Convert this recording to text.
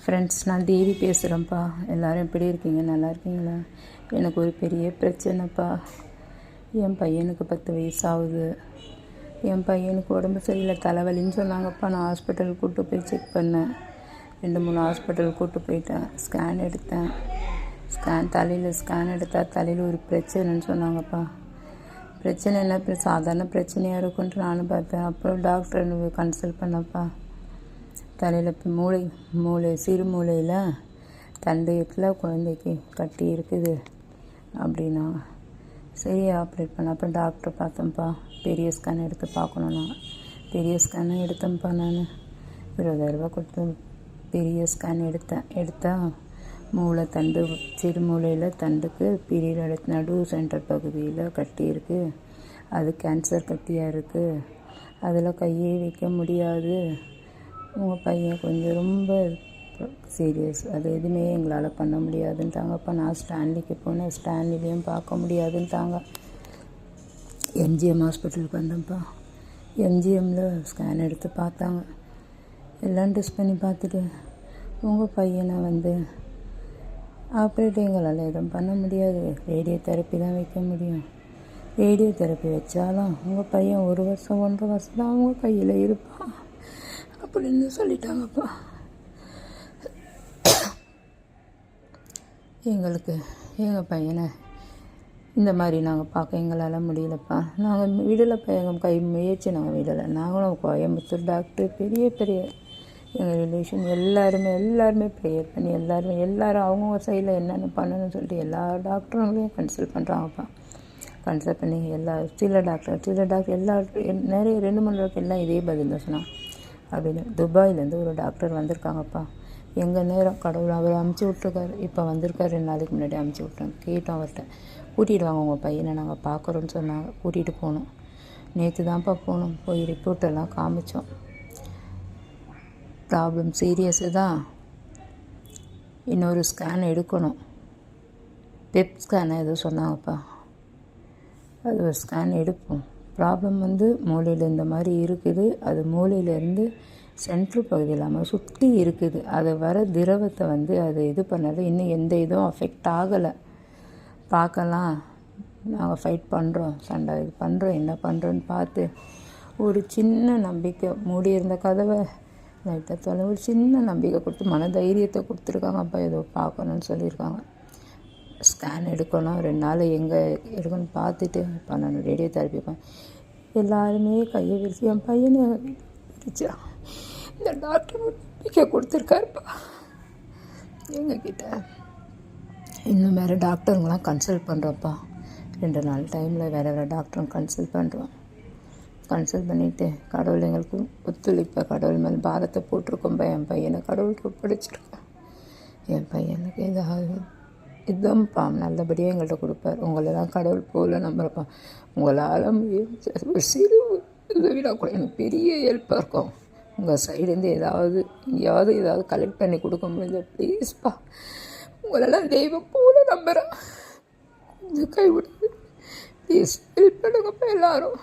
Friends, நான் தேவி பேசுகிறேன்ப்பா. எல்லோரும் எப்படி இருக்கீங்க? நல்லா இருக்கீங்களா? எனக்கு ஒரு பெரிய பிரச்சனைப்பா. என் பையனுக்கு 10 வயசாகுது. என் பையனுக்கு உடம்பு சரியில்லை, தலைவலின்னு சொன்னாங்கப்பா. நான் ஹாஸ்பிட்டலுக்கு கூப்பிட்டு போய் செக் பண்ணேன். 2-3 ஹாஸ்பிட்டல் கூப்பிட்டு போயிட்டேன். ஸ்கேன் எடுத்தேன். தலையில் ஸ்கேன் எடுத்தால் தலையில் ஒரு பிரச்சனைன்னு சொன்னாங்கப்பா. பிரச்சனை என்ன, சாதாரண பிரச்சனையாக இருக்குன்ட்டு நானும் பார்த்தேன். அப்புறம் டாக்டர் கன்சல்ட் பண்ணப்பா. தலையில் மூளை சிறு மூளையில் தண்டயத்தில் குழந்தைக்கு கட்டி இருக்குது அப்படின்னா சரி ஆப்ரேட் பண்ண. அப்புறம் டாக்டர் பார்த்தேன்ப்பா. பெரிய ஸ்கேன் எடுத்து பார்க்கணுன்னா பெரிய ஸ்கேனை எடுத்தேன்ப்பா. நான் 20,000 கொடுத்து பெரிய ஸ்கேன் எடுத்தால் மூளை தண்டு, சிறு மூளையில் தண்டுக்கு பீரியட் நடு சென்டர் பகுதியில் கட்டி இருக்குது. அது கேன்சர் கட்டியாக இருக்குது. அதில் கையே வைக்க முடியாது. உங்கள் பையன் கொஞ்சம் ரொம்ப சீரியஸ், அது எதுவுமே எங்களால் பண்ண முடியாதுன்ட்டாங்கப்பா. நான் ஸ்டான்லிக்கு போனேன். ஸ்டான்லிலையும் பார்க்க முடியாதுன்ட்டாங்க. எம்ஜிஎம் ஹாஸ்பிட்டலுக்கு வந்தேன்ப்பா. எம்ஜிஎம்மில் ஸ்கேன் எடுத்து பார்த்தாங்க. எல்லாம் டெஸ்ட் பண்ணி பார்த்துட்டு உங்கள் பையனை ஆப்ரேட் எங்களால் எதுவும் பண்ண முடியாது, ரேடியோ தெரப்பி தான் வைக்க முடியும். ரேடியோ தெரப்பி வச்சாலும் உங்கள் பையன் 1 வருஷம் 1.5 வருஷம் தான் அவங்க கையில் இருப்பான் அப்படின்னு சொல்லிட்டாங்கப்பா. எங்கள் பையனை இந்த மாதிரி நாங்கள் பார்க்க எங்களால் முடியலப்பா. நாங்கள் விடலைப்பா. எங்கள் கை முயற்சி நாங்கள் விடலை. நாங்களும் கோயம்புத்தூர் டாக்டர், பெரிய எங்கள் ரிலேஷன் எல்லாருமே ப்ரேயர் பண்ணி எல்லோரும் அவங்கவுங்க சைடில் என்னென்ன பண்ணணும்னு சொல்லிட்டு எல்லா டாக்டருங்களையும் கன்சல்ட் பண்ணுறாங்கப்பா. கன்சல்ட் பண்ணி சில டாக்டர் நிறைய 2-3 டாக்டர் எல்லாம் இதே பதில் தான் சொன்னாங்க. அப்படின்னு துபாயிலேருந்து ஒரு டாக்டர் வந்திருக்காங்கப்பா. எங்கள் நேரம் கடவுள் அவர் அமுச்சு விட்ருக்காரு. இப்போ வந்திருக்காரு. 2 நாளைக்கு முன்னாடி அமுச்சு விட்டாங்க. கேட்டோம் அவர்கிட்ட, கூட்டிகிட்டு வாங்க உங்கள் பையனை, நாங்கள் பார்க்குறோன்னு சொன்னாங்க. கூட்டிகிட்டு போனோம். நேற்று தான்ப்பா போனோம். போய் ரிப்போர்ட்டெல்லாம் காமிச்சோம். ப்ராப்ளம் சீரியஸு தான். இன்னொரு ஸ்கேன் எடுக்கணும். பெப் ஸ்கேனை எதுவும் சொன்னாங்கப்பா. அது ஒரு ஸ்கேன் எடுப்போம். ப்ராப்ளம் மூளையில் இந்த மாதிரி இருக்குது. அது மூளையிலேருந்து சென்ட்ரல் பகுதி இல்லாமல் சுற்றி இருக்குது. அது வர திரவத்தை அது இது பண்ணாது. இன்னும் எந்த இதுவும் அஃபெக்ட் ஆகலை. பார்க்கலாம், நாங்கள் ஃபைட் பண்ணுறோம், சண்டை இது பண்ணுறோம், என்ன பண்ணுறோன்னு பார்த்து ஒரு சின்ன நம்பிக்கை, மூடி இருந்த கதவை லைட்டாக ஒரு சின்ன நம்பிக்கை கொடுத்து மன தைரியத்தை கொடுத்துருக்காங்கப்பா. ஏதோ பார்க்கணுன்னு சொல்லியிருக்காங்க. ஸ்கேன் எடுக்கணும். 2 நாள் எங்கே எடுக்கணும்னு பார்த்துட்டு பண்ணணும். ரேடியோ தெரப்பி எல்லாருமே கையை விரிச்சு என் பையனை விரிச்சா. இந்த டாக்டர் நம்பிக்கை கொடுத்துருக்காருப்பா எங்ககிட்ட. இன்னும் வேறு டாக்டருங்களாம் கன்சல்ட் பண்ணுறோம்ப்பா. 2 நாள் டைமில் வேறு டாக்டரும் கன்சல்ட் பண்ணுறோம். கன்சல்ட் பண்ணிவிட்டு கடவுள் எங்களுக்கு ஒத்துழைப்ப, கடவுள் மேலே பாரத்தை போட்டிருக்கோம்ப்பா. என் பையனை கடவுளுக்கு ஒப்படைச்சிருக்கேன். என் பையனுக்கு ஏதாவது இதுதான்ப்பா நல்லபடியாக எங்கள்கிட்ட கொடுப்பார். உங்களெல்லாம் கடவுள் போல் நம்புகிறப்பா. உங்களால் ஒரு சிறு உதவினா கூட எனக்கு பெரிய ஹெல்ப்பாக இருக்கும். உங்கள் சைடுலேருந்து எங்கேயாவது கலெக்ட் பண்ணி கொடுக்க முடியுது ப்ளீஸ்ப்பா. உங்களெல்லாம் தெய்வம் போல் நம்புகிறேன். கொஞ்சம் கைவிடுது ப்ளீஸ். ஹெல்ப் பண்ணுங்கப்பா எல்லோரும்.